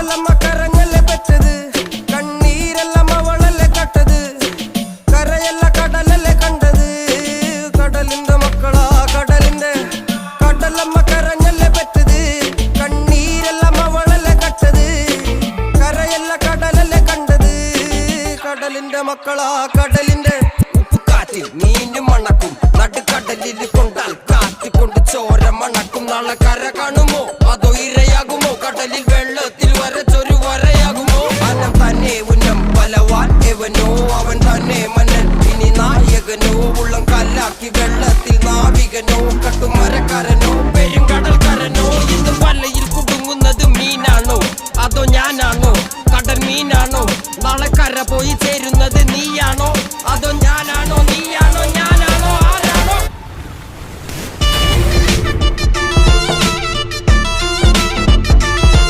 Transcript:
കടലമ്മ കരഞ്ഞല്ലേ പെറ്റത്, കണ്ണീരെല്ലാം അവളല്ലേ കട്ടത്, കരയല്ല കടലല്ലേ കണ്ടത്. കടലിന്റെ മക്കളാ കടലിന്റെ, കടലമ്മ കരഞ്ഞല്ലേ പെറ്റത്, കണ്ണീരെല്ലാം അവളല്ലേ കട്ടത്, കരയല്ല കടലല്ലേ കണ്ടത്. കടലിന്റെ മക്കളാ കടലിന്റെ. ഉപ്പുകാറ്റിൽ മീനും മണക്കും, നടുക്കടലിൽ കൊണ്ടാൽ കാറ്റിക്കൊണ്ട് ചോര മണക്കും. നാളെ കര കാണുമോ അതോ ഇരയാകുമോ, കടലിൽ വെള്ളത്തിൽ വരച്ചൊരു വരയാകുമോ. അനം തന്നെ ഉന്നം ബലവാൻ എവനോ, അവൻ തന്നെ മന്നൻ ഇനി നായകനോ. ഉള്ളം കല്ലാക്കി വെള്ളത്തിൽ നാവികനോ, കട്ടുമരക്കാരനോ പെരുങ്കടൽക്കാരനോ. ഇന്ന് വലയിൽ കുടുങ്ങുന്നത് മീനാണോ അതോ ഞാനാണോ, കടൽ മീനാണോ. നാളെ കര പോയി ചേരുന്നത് നീയാണോ അതോ